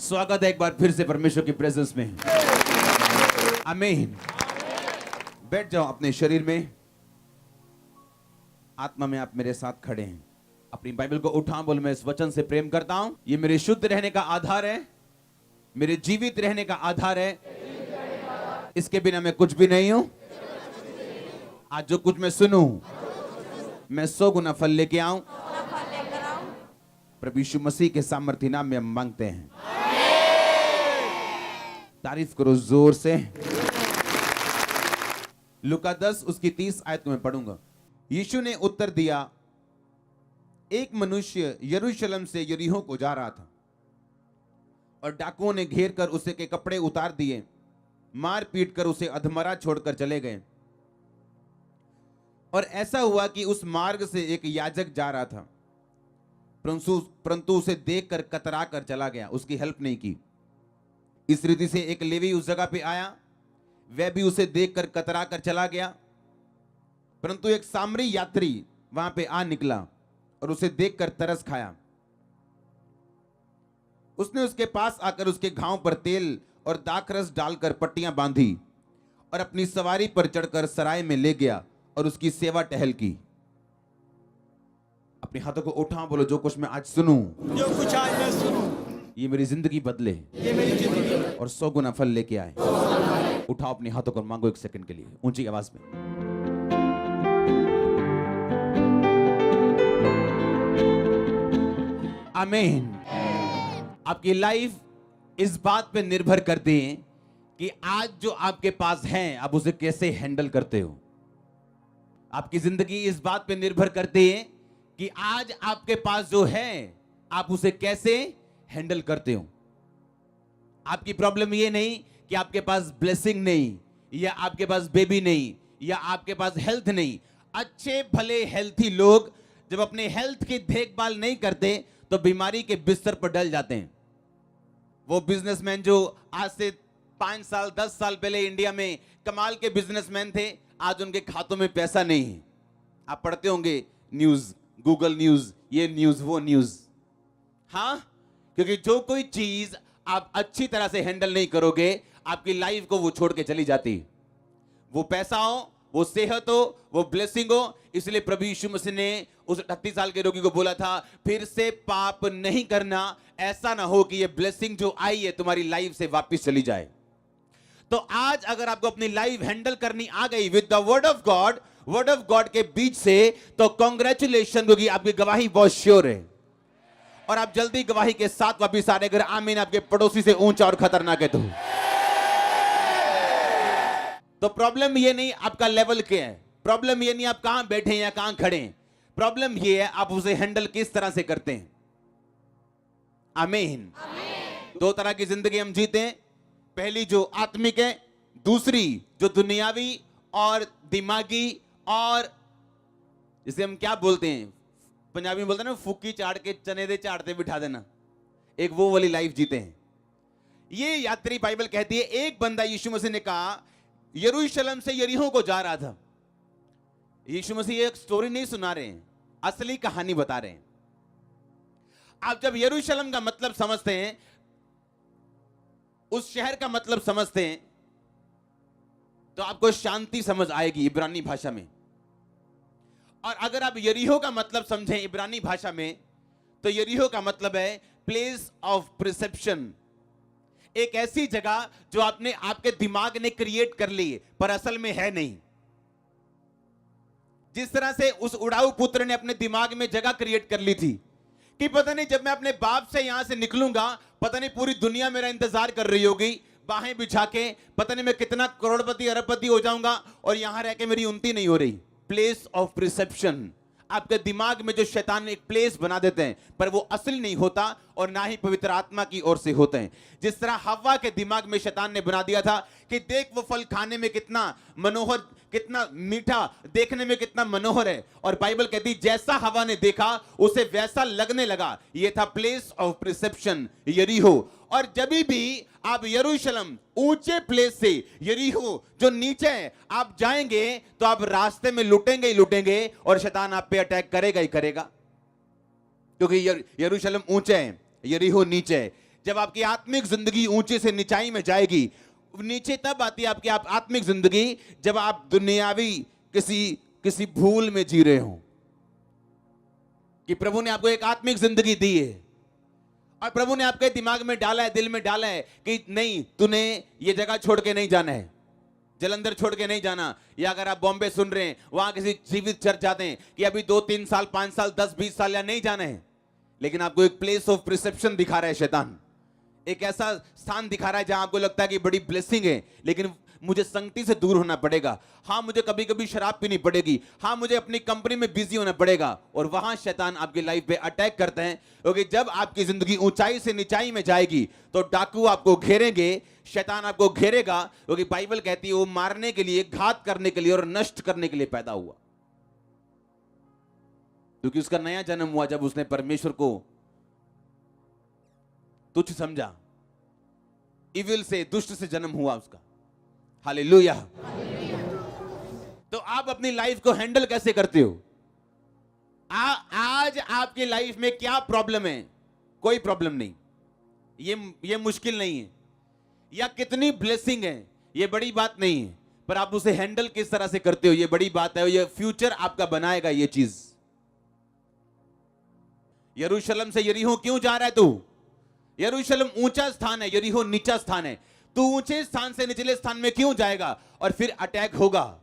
स्वागत है एक बार फिर से परमेश्वर की प्रेजेंस में। आमीन। बैठ जाओ अपने शरीर में, आत्मा में आप मेरे साथ खड़े हैं। अपनी बाइबल को उठा, बोल मैं इस वचन से प्रेम करता हूं। ये मेरे शुद्ध रहने का आधार है, मेरे जीवित रहने का आधार है। इसके बिना मैं कुछ भी नहीं हूं। आज जो कुछ मैं सुनूं, मैं 100 गुना फल लेके आऊं। प्रभु यीशु मसीह के सामर्थ्य नाम में हम मांगते हैं। तारीफ करो जोर से। लूका 10 उसकी 30 आयत को मैं पढ़ूंगा। यीशु ने उत्तर दिया, एक मनुष्य यरूशलेम से यरीहो को जा रहा था और डाकुओं ने घेर कर उसे के कपड़े उतार दिए, मार पीट कर उसे अधमरा छोड़कर चले गए। और ऐसा हुआ कि उस मार्ग से एक याजक जा रहा था, परंतु उसे देखकर कतरा कर चला गया, उसकी हेल्प नहीं की। इस रीति से एक लेवी उस जगह पे आया, वह भी उसे देखकर कतरा कर चला गया। परंतु एक सामरी यात्री वहां पे आ निकला और उसे देखकर तरस खाया। उसने उसके पास आकर उसके घाव पर तेल और दाखरस डालकर पट्टियां बांधी और अपनी सवारी पर चढ़कर सराय में ले गया और उसकी सेवा टहल की। अपने हाथों को उठा, बोलो जो कुछ मैं आज सुनूं, जो कुछ आज मैं सुनूं, ये मेरी जिंदगी बदले, ये मेरी जिंदगी और 100 गुना फल लेके आए। उठाओ अपने हाथों को, मांगो एक सेकंड के लिए ऊंची आवाज में। आमीन। आपकी लाइफ इस बात पे निर्भर करती है कि आज जो आपके पास है आप उसे कैसे हैंडल करते हो। आपकी जिंदगी इस बात पे निर्भर करती है कि आज आपके पास जो है आप उसे कैसे हैंडल करते हो। आपकी प्रॉब्लम ये नहीं कि आपके पास ब्लेसिंग नहीं, या आपके पास बेबी नहीं, या आपके पास हेल्थ नहीं। अच्छे भले हेल्थी लोग जब अपने हेल्थ की देखभाल नहीं करते तो बीमारी के बिस्तर पर डल जाते हैं। वो बिजनेसमैन जो आज से 5 साल 10 साल पहले इंडिया में कमाल के बिजनेसमैन थे, आज उनके खातों में पैसा नहीं है। आप पढ़ते होंगे न्यूज, गूगल न्यूज, ये न्यूज वो न्यूज। हाँ, क्योंकि जो कोई चीज आप अच्छी तरह से हैंडल नहीं करोगे, आपकी लाइफ को वो छोड़ के चली जाती। वो पैसा हो, वो सेहत हो, वो ब्लेसिंग हो। इसलिए प्रभु यीशु मसीह ने उस 38 साल के रोगी को बोला था, फिर से पाप नहीं करना, ऐसा ना हो कि ये ब्लेसिंग जो आई है तुम्हारी लाइफ से वापस चली जाए। तो आज अगर आपको अपनी लाइफ हैंडल करनी आ गई with the word of God के बीच से, तो कांग्रेचुलेशन, क्योंकि आपकी गवाही बहुत श्योर है और आप जल्दी गवाही के साथ वापिस आ रहे। अगर आमीन आपके पड़ोसी से ऊंचा और खतरनाक है तो प्रॉब्लम ये नहीं आपका लेवल क्या है, प्रॉब्लम ये नहीं आप कहां बैठे हैं या कहां खड़े हैं, प्रॉब्लम ये है आप उसे हैंडल किस तरह से करते हैं। आमीन। दो तरह की जिंदगी हम जीते हैं, पहली जो आत्मिक है, दूसरी जो दुनियावी और दिमागी, और जिसे हम क्या बोलते हैं, पंजाबी में बोलते हैं ना, फूकी चाड़ के चने दे चाड़ते बिठा देना, एक वो वाली लाइफ जीते हैं। ये यात्री बाइबल कहती है, एक बंदा यीशु मसीह ने कहा यरूशलेम से यरीहो को जा रहा था। यीशु मसीह एक स्टोरी नहीं सुना रहे हैं, असली कहानी बता रहे हैं। आप जब यरूशलेम का मतलब समझते हैं, उस शहर का मतलब समझते हैं, तो आपको शांति समझ आएगी इब्रानी भाषा में। और अगर आप यरीहो का मतलब समझें इब्रानी भाषा में, तो यरीहो का मतलब है प्लेस ऑफ प्रिसेप्शन, एक ऐसी जगह जो आपने आपके दिमाग ने क्रिएट कर ली पर असल में है नहीं। जिस तरह से उस उड़ाऊ पुत्र ने अपने दिमाग में जगह क्रिएट कर ली थी कि पता नहीं जब मैं अपने बाप से यहां से निकलूंगा, पता नहीं पूरी दुनिया मेरा इंतजार कर रही होगी, बाहें बिछा के, पता नहीं मैं कितना करोड़पति अरबपति हो जाऊंगा और यहां रह के मेरी उन्नति नहीं हो रही। प्लेस ऑफ प्रिसेप्शन, आपके दिमाग में जो शैतान एक प्लेस बना देते हैं, पर वो असली नहीं होता और ना ही पवित्र आत्मा की ओर से होते हैं। जिस तरह हव्वा के दिमाग में शैतान ने बना दिया था कि देख वो फल खाने में कितना मनोहर, कितना मीठा, देखने में कितना मनोहर है, और बाइबल कहती जैसा हवा ने देखा उसे वैसा लगने लगा। ये था प्लेस ऑफ प्रिसेप्शन, यरीहो। और जब भी आप यरूशलेम ऊंचे प्लेस से यरीहो जो नीचे है आप जाएंगे, तो आप रास्ते में लुटेंगे ही लुटेंगे और शैतान आप पे अटैक करेगा ही करेगा, क्योंकि यरूशलेम ऊंचे है, यरीहो नीचे है। जब आपकी आत्मिक जिंदगी ऊंचे से निचाई में जाएगी। नीचे तब आती है आपकी आत्मिक जिंदगी जब आप दुनियावी किसी भूल में जी रहे हो, कि प्रभु ने आपको एक आत्मिक जिंदगी दी है और प्रभु ने आपके दिमाग में डाला है, दिल में डाला है कि नहीं, तूने ये जगह छोड़ के नहीं जाना है, जलंधर छोड़ के नहीं जाना। या अगर आप बॉम्बे सुन रहे हैं, वहां किसी जीवित चर्च जाते हैं कि अभी 2-3 साल, 5 साल, 10-20 साल या नहीं जाना है, लेकिन आपको एक प्लेस ऑफ प्रिसेप्शन दिखा रहा है शैतान, एक ऐसा स्थान दिखा रहा है जहां आपको लगता है कि बड़ी ब्लेसिंग है, लेकिन मुझे संगति से दूर होना पड़ेगा। हाँ, मुझे कभी कभी शराब पीनी पड़ेगी। हाँ, मुझे अपनी कंपनी में बिजी होना पड़ेगा। और वहां शैतान आपकी लाइफ पे अटैक करते हैं, क्योंकि जब आपकी जिंदगी ऊंचाई से निचाई में जाएगी तो डाकू आपको घेरेंगे, शैतान आपको घेरेगा, क्योंकि बाइबल कहती है वो मारने के लिए, घात करने के लिए और नष्ट करने के लिए पैदा हुआ। क्योंकि उसका नया जन्म हुआ जब उसने परमेश्वर को तुच्छ समझा, इविल से, दुष्ट से जन्म हुआ उसका। हालेलुया। तो आप अपनी लाइफ को हैंडल कैसे करते हो? आज आपकी लाइफ में क्या प्रॉब्लम है? कोई प्रॉब्लम नहीं, ये मुश्किल नहीं है, या कितनी ब्लेसिंग है ये बड़ी बात नहीं है, पर आप उसे हैंडल किस तरह से करते हो ये बड़ी बात है। ये फ्यूचर आपका बनाएगा ये चीज। यरूशलेम से यरीहो क्यों जा रहा है तू? यरूशलेम ऊंचा स्थान है, यरीहो नीचा स्थान है। तू ऊंचे स्थान से निचले स्थान में क्यों जाएगा? और फिर अटैक होगा।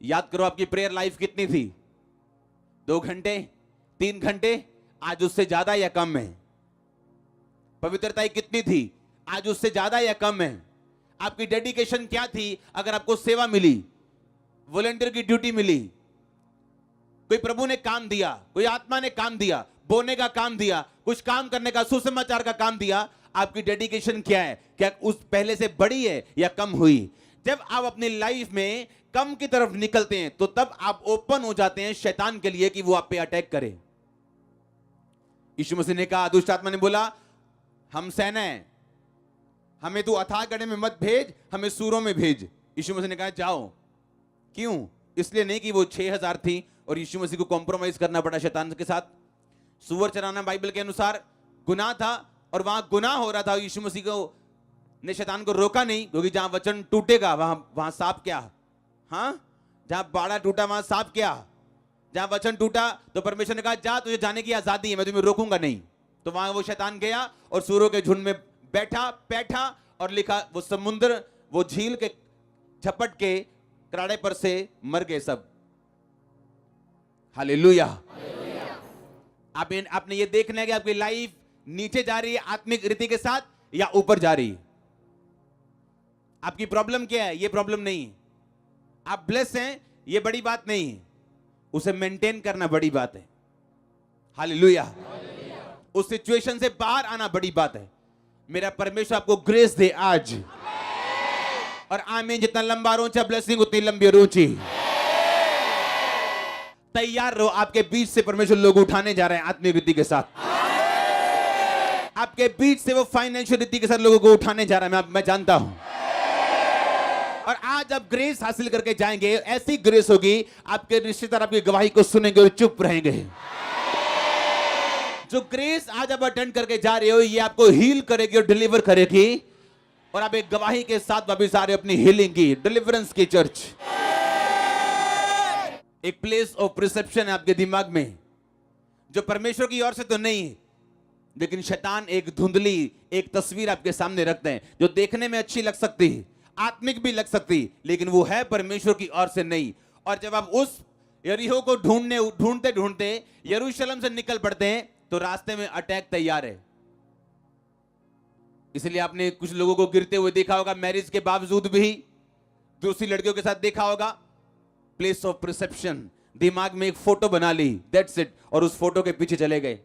याद करो आपकी प्रेयर लाइफ कितनी थी? 2 घंटे, 3 घंटे, आज उससे ज्यादा या कम है? पवित्रता कितनी थी? आज उससे ज्यादा या कम है? आपकी डेडिकेशन क्या थी? अगर आपको सेवा मिली, वॉलंटियर की ड्यूटी मिली, कोई प्रभु ने काम दिया, कोई आत्मा ने काम दिया, बोने का काम दिया, कुछ काम करने का, सुसमाचार का काम दिया, आपकी डेडिकेशन क्या है? क्या उस पहले से बड़ी है या कम हुई? जब आप अपनी लाइफ में कम की तरफ निकलते हैं तो तब आप ओपन हो जाते हैं शैतान के लिए कि वो आप पे अटैक करे। यीशु मसीह ने कहा, दुष्ट आत्मा ने बोला, हम सेना है, हमें तू अथाह गड्ढे में मत भेज, हमें सूरों में भेज। यीशु मसीह ने कहा जाओ। क्यों? इसलिए नहीं कि वो 6000 थी और यीशु मसीह को कॉम्प्रोमाइज करना पड़ा शैतान के साथ। सूअर चराना बाइबल के अनुसार गुनाह था और वहां गुनाह हो रहा था। यीशु मसीह को ने शैतान को रोका नहीं, क्योंकि जहां वचन टूटेगा वहां सांप क्या? हाँ, जहां बाड़ा टूटा वहां सांप क्या? जहां वचन टूटा तो परमेश्वर ने कहा जा, तुझे जाने की आजादी है, मैं तुम्हें रोकूंगा नहीं। तो वहां वो शैतान गया और सूरों के झुंड में बैठा और लिखा, वो समुद्र, वो झील के झपट के कराड़े पर से मर गए सब। हालेलुया। आपने ये देखना है कि आपकी लाइफ नीचे जा रही है आत्मिक रीति के साथ या ऊपर जा रही है। आपकी प्रॉब्लम क्या है? ये प्रॉब्लम नहीं है। आप ब्लेस हैं, ये बड़ी बात नहीं है, उसे मेंटेन करना बड़ी बात है। हालेलुया। उस सिचुएशन से बाहर आना बड़ी बात है। मेरा परमेश्वर आपको ग्रेस दे आज। और आमीन। जितना लंबा और ऊंचा ब्लेसिंग उतनी लंबी और ऊंची। तैयार रहो, आपके बीच से परमेश्वर लोग उठाने जा रहे हैं आत्मिक रीति के साथ। आपके बीच से वो फाइनेंशियल रीति के साथ लोगों को उठाने जा रहा है, मैं जानता हूं। और आज आप ग्रेस हासिल करके जाएंगे, ऐसी ग्रेस होगी आपके रिश्तेदार आपकी गवाही को सुनेंगे और चुप रहेंगे। जो ग्रेस आज आप अटेंड करके जा रहे हो, ये आपको हील करेगी और डिलीवर करेगी, और आप एक गवाही के साथ वापस आ रहे हो अपनी हीलिंग की, डिलीवरेंस की चर्च। एक प्लेस ऑफ प्रिसेप्शन है आपके दिमाग में, जो परमेश्वर की ओर से तो नहीं है, लेकिन शैतान एक धुंधली एक तस्वीर आपके सामने रखते हैं, जो देखने में अच्छी लग सकती है, आत्मिक भी लग सकती, लेकिन वो है परमेश्वर की ओर से नहीं। और जब आप उस यरीहो को ढूंढते ढूंढते यरूशलेम से निकल पड़ते हैं, तो रास्ते में अटैक तैयार है। इसलिए आपने कुछ लोगों को गिरते हुए देखा होगा, मैरिज के बावजूद भी दूसरी लड़कियों के साथ देखा होगा। प्लेस ऑफ परसेप्शन, दिमाग में एक फोटो बना ली, दैट्स इट, और उस फोटो के पीछे चले गए।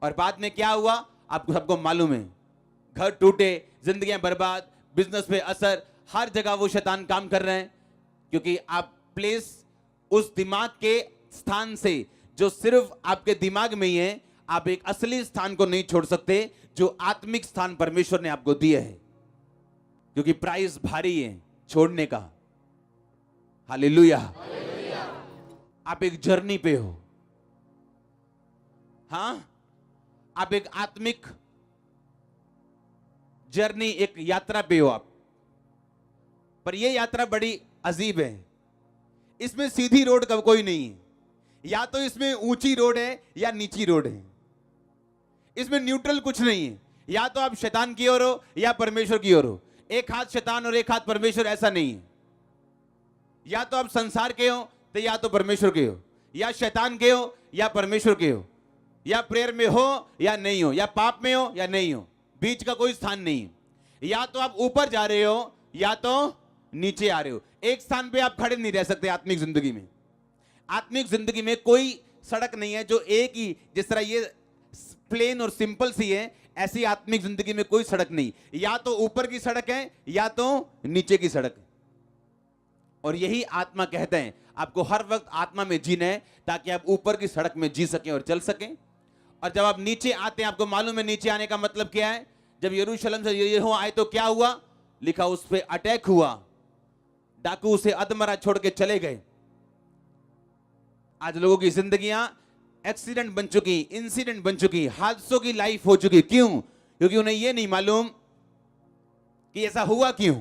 और बाद में क्या हुआ आपको सबको मालूम है। घर टूटे, जिंदगियां बर्बाद, बिजनेस पे असर, हर जगह वो शैतान काम कर रहे हैं, क्योंकि आप प्लेस उस दिमाग के स्थान से जो सिर्फ आपके दिमाग में ही है, आप एक असली स्थान को नहीं छोड़ सकते, जो आत्मिक स्थान परमेश्वर ने आपको दिया है, क्योंकि प्राइस भारी है छोड़ने का। हालेलुया। आप एक जर्नी पे हो, हाँ, आप एक आत्मिक जर्नी, एक यात्रा पे हो आप, पर यह यात्रा बड़ी अजीब है। इसमें सीधी रोड का कोई नहीं है, या तो इसमें ऊंची रोड है या नीची रोड है। इसमें न्यूट्रल कुछ नहीं है, या तो आप शैतान की ओर हो या परमेश्वर की ओर हो। एक हाथ शैतान और एक हाथ परमेश्वर, ऐसा नहीं है। या तो आप संसार के हो तो या तो परमेश्वर के हो, या शैतान के हो या परमेश्वर के हो, या प्रेयर में हो या नहीं हो, या पाप में हो या नहीं हो, बीच का कोई स्थान नहीं है। या तो आप ऊपर जा रहे हो या तो नीचे आ रहे हो। एक स्थान पे आप खड़े नहीं रह सकते आत्मिक जिंदगी में। आत्मिक जिंदगी में कोई सड़क नहीं है जो एक ही, जिस तरह ये प्लेन और सिंपल सी है, ऐसी आत्मिक जिंदगी में कोई सड़क नहीं। या तो ऊपर की सड़क है या तो नीचे की सड़क है। और यही आत्मा कहते हैं, आपको हर वक्त आत्मा में जीना है ताकि आप ऊपर की सड़क में जी सकें और चल सकें। और जब आप नीचे आते हैं, आपको मालूम है नीचे आने का मतलब क्या है। जब यरूशलेम से यरीहो आए तो क्या हुआ, लिखा उस पे अटैक हुआ, डाकू उसे अधमरा छोड़ के चले गए। आज लोगों की जिंदगियां एक्सीडेंट बन चुकी, इंसिडेंट बन चुकी, हादसों की लाइफ हो चुकी। क्यों? क्योंकि उन्हें यह नहीं मालूम कि ऐसा हुआ क्यों।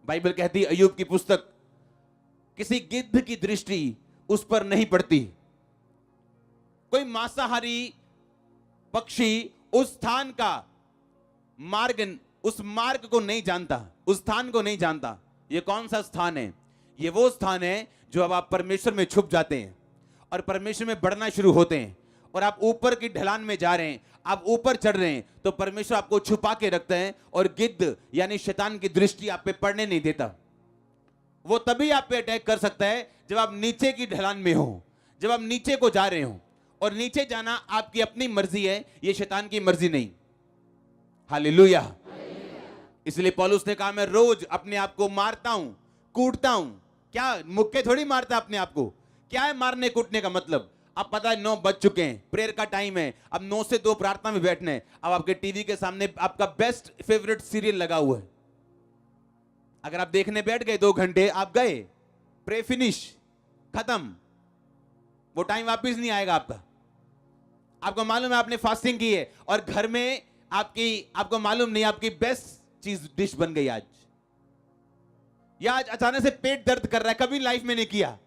बाइबल कहती है, अय्यूब की पुस्तक, किसी गिद्ध की दृष्टि उस पर नहीं पड़ती। कोई मांसाहारी पक्षी उस स्थान का मार्ग, उस मार्ग को नहीं जानता, उस स्थान को नहीं जानता। ये कौन सा स्थान है? ये वो स्थान है जो अब आप परमेश्वर में छुप जाते हैं और परमेश्वर में बढ़ना शुरू होते हैं, और आप ऊपर की ढलान में जा रहे हैं, आप ऊपर चढ़ रहे हैं, तो परमेश्वर आपको छुपा के रखता है और गिद्ध यानी शैतान की दृष्टि आप पे पड़ने नहीं देता। वो तभी आप पे अटैक कर सकता है जब आप नीचे की ढलान में हो, जब आप नीचे को जा रहे हो। और नीचे जाना आपकी अपनी मर्जी है, ये शैतान की मर्जी नहीं। हालेलुया। इसलिए पौलुस ने कहा, मैं रोज अपने आप को मारता हूं, कूटता हूं। क्या मुक्के थोड़ी मारता अपने आप को? क्या है मारने कूटने का मतलब? अब पता है 9 बज चुके हैं, प्रेयर का टाइम है, अब 9 से 2 प्रार्थना में बैठना है। अब आपके टीवी के सामने आपका बेस्ट फेवरेट सीरियल लगा हुआ है। अगर आप देखने बैठ गए 2 घंटे, आप गए, प्रे फिनिश, खत्म। वो टाइम वापिस नहीं आएगा आपका। आपको मालूम है आपने फास्टिंग की है और घर में आपको मालूम नहीं आपकी बेस्ट चीज डिश बन गई आज, या आज अचानक से पेट दर्द कर रहा है, कभी लाइफ में नहीं किया।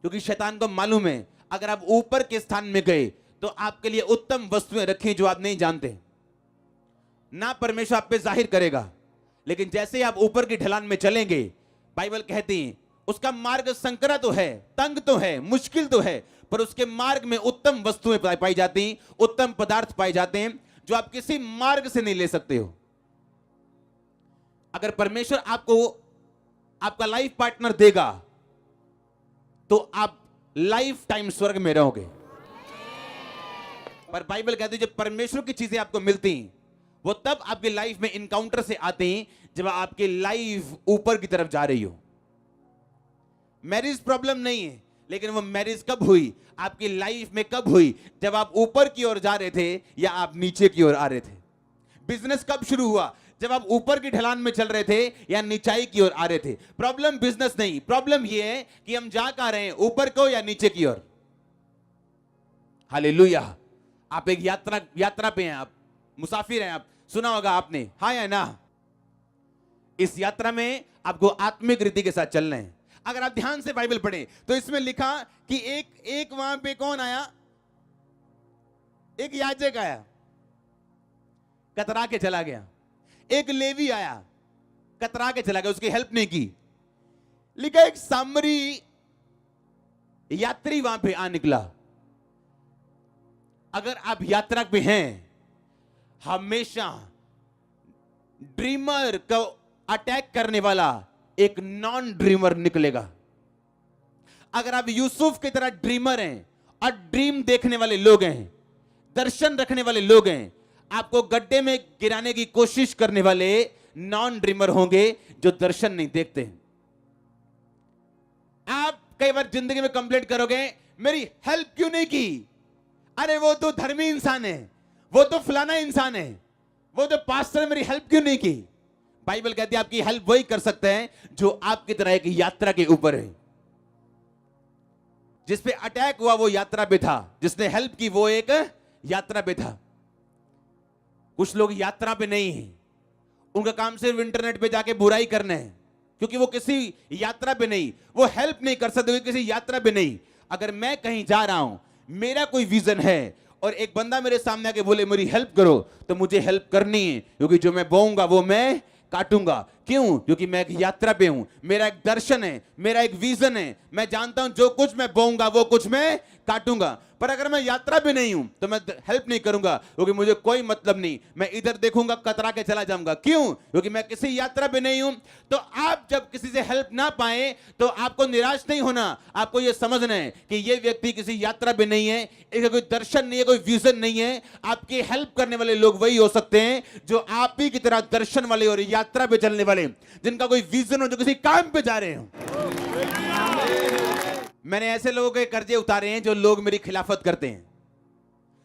क्योंकि शैतान को मालूम है अगर आप ऊपर के स्थान में गए तो आपके लिए उत्तम वस्तुएं रखी जो आप नहीं जानते। ना परमेश्वर आप पे जाहिर करेगा, लेकिन जैसे ही आप ऊपर की ढलान में चलेंगे, बाइबल कहती है उसका मार्ग संकरा तो है, तंग तो है, मुश्किल तो है, पर उसके मार्ग में उत्तम वस्तुएं पाई जाती, उत्तम पदार्थ पाए जाते हैं जो आप किसी मार्ग से नहीं ले सकते हो। अगर परमेश्वर आपको आपका लाइफ पार्टनर देगा तो आप लाइफ टाइम स्वर्ग में रहोगे। पर बाइबल कहती है जब परमेश्वर की चीजें आपको मिलती हैं, वो तब आपकी लाइफ में इनकाउंटर से आते हैं जब आपकी लाइफ ऊपर की तरफ जा रही हो। मैरिज प्रॉब्लम नहीं है, लेकिन वो मैरिज कब हुई, आपकी लाइफ में कब हुई? जब आप ऊपर की ओर जा रहे थे या आप नीचे की ओर आ रहे थे। बिजनेस कब शुरू हुआ? जब आप ऊपर की ढलान में चल रहे थे या नीचाई की ओर आ रहे थे। प्रॉब्लम बिजनेस नहीं, प्रॉब्लम यह है कि हम जा कहां रहे हैं, ऊपर को या नीचे की ओर। हालेलुया। आप एक यात्रा पे हैं, आप मुसाफिर हैं। आप सुना होगा आपने, हाँ या ना? इस यात्रा में आपको आत्मिक रीति के साथ चलना है। अगर आप ध्यान से बाइबल पढ़ें तो इसमें लिखा कि एक वहां पे कौन आया? एक याजक आया, कतरा के चला गया। एक लेवी आया, कतरा के चला गया, उसकी हेल्प नहीं की। लिखा एक सामरी यात्री वहां पे आ निकला। अगर आप यात्रा पे हैं, हमेशा ड्रीमर को अटैक करने वाला एक नॉन ड्रीमर निकलेगा। अगर आप यूसुफ की तरह ड्रीमर हैं और ड्रीम देखने वाले लोग हैं, दर्शन रखने वाले लोग हैं, आपको गड्ढे में गिराने की कोशिश करने वाले नॉन ड्रीमर होंगे जो दर्शन नहीं देखते। आप कई बार जिंदगी में कंप्लेंट करोगे, मेरी हेल्प क्यों नहीं की? अरे वो तो धर्मी इंसान है, वो तो फलाना इंसान है, वो तो पास्टर है, मेरी हेल्प क्यों नहीं की? बाइबल कहती है आपकी हेल्प वही कर सकते हैं जो आपकी तरह एक यात्रा के ऊपर है। जिस पे अटैक हुआ वो यात्रा पे था, जिसने हेल्प की वो एक यात्रा पे था। कुछ लोग यात्रा पे नहीं हैं, उनका काम सिर्फ इंटरनेट पे जाके बुराई करना है, क्योंकि वो किसी यात्रा पे नहीं, वो हेल्प नहीं कर सकते किसी यात्रा पे नहीं। अगर मैं कहीं जा रहा हूं, मेरा कोई विजन है और एक बंदा मेरे सामने आके बोले मेरी हेल्प करो, तो मुझे हेल्प करनी है, क्योंकि जो मैं बोऊंगा वो मैं काटूंगा। क्यों? क्योंकि मैं एक यात्रा पे हूं, मेरा एक दर्शन है, मेरा एक विजन है। मैं जानता हूं जो कुछ मैं बोऊंगा वो कुछ मैं काटूंगा। पर अगर मैं यात्रा पे नहीं हूं तो मैं हेल्प नहीं करूंगा, क्योंकि मुझे कोई मतलब नहीं, मैं इधर देखूंगा कतरा के चला जाऊंगा। क्यों? क्योंकि मैं किसी यात्रा पे नहीं हूं। तो आप जब किसी से हेल्प ना पाए तो आपको निराश नहीं होना, आपको यह समझना है कि यह व्यक्ति किसी यात्रा पे नहीं है, इसका कोई दर्शन नहीं है, कोई विजन नहीं है। आपकी हेल्प करने वाले लोग वही हो सकते हैं जो आप ही की तरह दर्शन वाले और यात्रा पे चलने वाले, जिनका कोई विजन हो, जो किसी काम पे जा रहे हो। मैंने ऐसे लोगों के कर्जे उतारे हैं जो लोग मेरी खिलाफत करते हैं,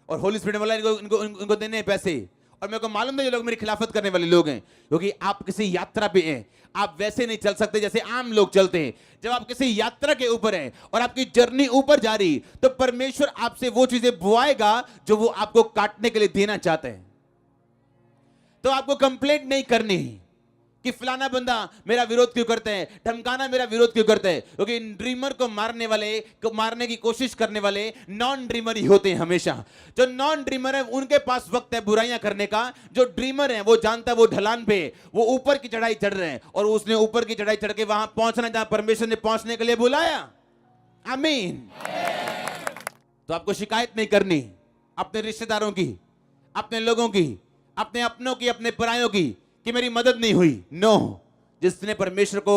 और होली स्पिरिट वाला इनको देने हैं पैसे, और मेरे को मालूम है ये लोग मेरी खिलाफत करने वाले लोग हैं, क्योंकि आप किसी यात्रा पे हैं। आप वैसे नहीं चल सकते जैसे आम लोग चलते हैं। जब आप किसी यात्रा के ऊपर हैं और आपकी जर्नी ऊपर जा रही, तो परमेश्वर आपसे वो चीजें बुआएगा जो वो आपको काटने के लिए देना चाहते हैं। तो आपको कंप्लेंट नहीं करनी कि फलाना बंदा मेरा विरोध क्यों करते हैं, ढमकाना मेरा विरोध क्यों करते हैं, क्योंकि ड्रीमर को मारने वाले, को मारने की कोशिश करने वाले नॉन ड्रीमर ही होते हैं हमेशा। जो नॉन ड्रीमर है उनके पास वक्त है बुराइयां करने का। जो ड्रीमर है वो जानता है वो ढलान पे, वो ऊपर की चढ़ाई चढ़ रहे हैं, और उसने ऊपर की चढ़ाई चढ़ के वहां पहुंचना जहां परमेश्वर ने पहुंचने के लिए बुलाया। आमीन। तो आपको शिकायत नहीं करनी अपने रिश्तेदारों की, अपने लोगों की, अपने अपनों की, अपने परायों की, कि मेरी मदद नहीं हुई। नो, जिसने परमेश्वर को,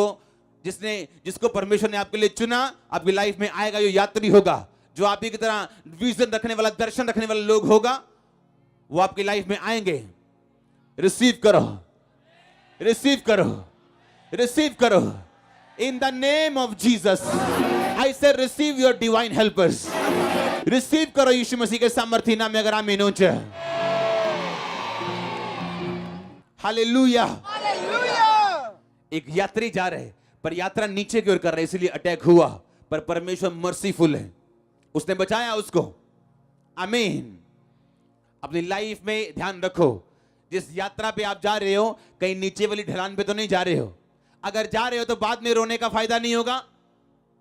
जिसको परमेश्वर ने आपके लिए चुना, आपकी लाइफ में आएगा, जो यात्री होगा, जो आप ही की तरह विजन रखने वाला, दर्शन रखने वाला लोग होगा, वो आपकी लाइफ में आएंगे। रिसीव करो, रिसीव करो, रिसीव करो in the name of Jesus. I say receive your divine helpers. Receive करो यीशु मसीह के सामर्थी नाम में। अगर आमीन हो जाए, हालेलुया। एक यात्री जा रहे, पर यात्रा नीचे की ओर कर रहे, इसलिए अटैक हुआ, पर परमेश्वर मर्सीफुल है, उसने बचाया उसको। आमीन। अपनी लाइफ में ध्यान रखो, जिस यात्रा पे आप जा रहे हो, कहीं नीचे वाली ढलान पे तो नहीं जा रहे हो। अगर जा रहे हो तो बाद में रोने का फायदा नहीं होगा,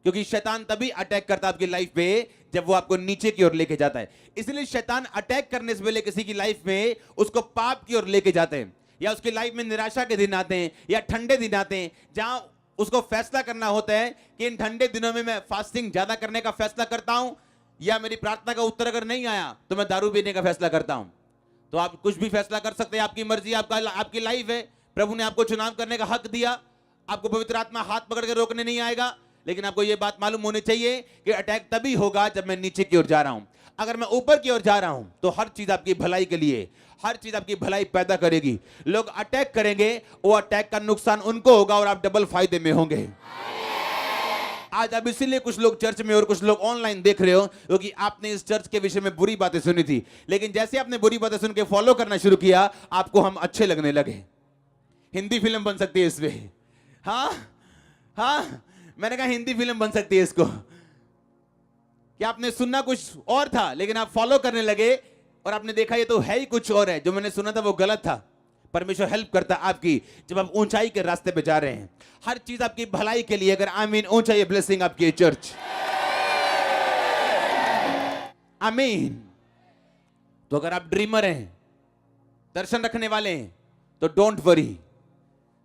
क्योंकि शैतान तभी अटैक करता है आपकी लाइफ पे जब वो आपको नीचे की ओर लेके जाता है। इसलिए शैतान अटैक करने से पहले किसी की लाइफ में उसको पाप की ओर लेके जाते हैं, या उसकी लाइफ में निराशा के दिन आते हैं, या ठंडे दिन आते हैं, जहां उसको फैसला करना होता है कि इन ठंडे दिनों में मैं फास्टिंग ज्यादा करने का फैसला करता हूं, या मेरी प्रार्थना का उत्तर अगर नहीं आया तो मैं दारू पीने का फैसला करता हूं। तो आप कुछ भी फैसला कर सकते हैं, आपकी मर्जी, आपकी लाइफ है। प्रभु ने आपको चुनाव करने का हक दिया, आपको पवित्र आत्मा हाथ पकड़ के रोकने नहीं आएगा, लेकिन आपको यह बात मालूम होनी चाहिए कि अटैक तभी होगा जब मैं नीचे की ओर जा रहा हूं। अगर मैं ऊपर की ओर जा रहा हूं तो हर चीज आपकी भलाई के लिए, हर चीज आपकी भलाई पैदा करेगी। लोग अटैक करेंगे, वो अटैक का नुकसान उनको होगा और आप डबल फायदे में होंगे। आज अब इसीलिए कुछ लोग चर्च में और कुछ लोग ऑनलाइन देख रहे हो, क्योंकि आपने इस चर्च के विषय में बुरी बातें सुनी थी, लेकिन जैसे आपने बुरी बातें सुन के फॉलो करना शुरू किया, आपको हम अच्छे लगने लगे। हिंदी फिल्म बन सकती है इसमें। हाँ हाँ, मैंने कहा हिंदी फिल्म बन सकती है इसको, कि आपने सुनना कुछ और था लेकिन आप फॉलो करने लगे और आपने देखा ये तो है ही कुछ और है, जो मैंने सुना था वो गलत था। परमेश्वर हेल्प करता आपकी जब आप ऊंचाई के रास्ते पे जा रहे हैं, हर चीज आपकी भलाई के लिए। अगर आमीन, ऊंचाई ब्लेसिंग आपकी चर्च। आमीन। तो अगर आप ड्रीमर हैं, दर्शन रखने वाले हैं, तो डोंट वरी।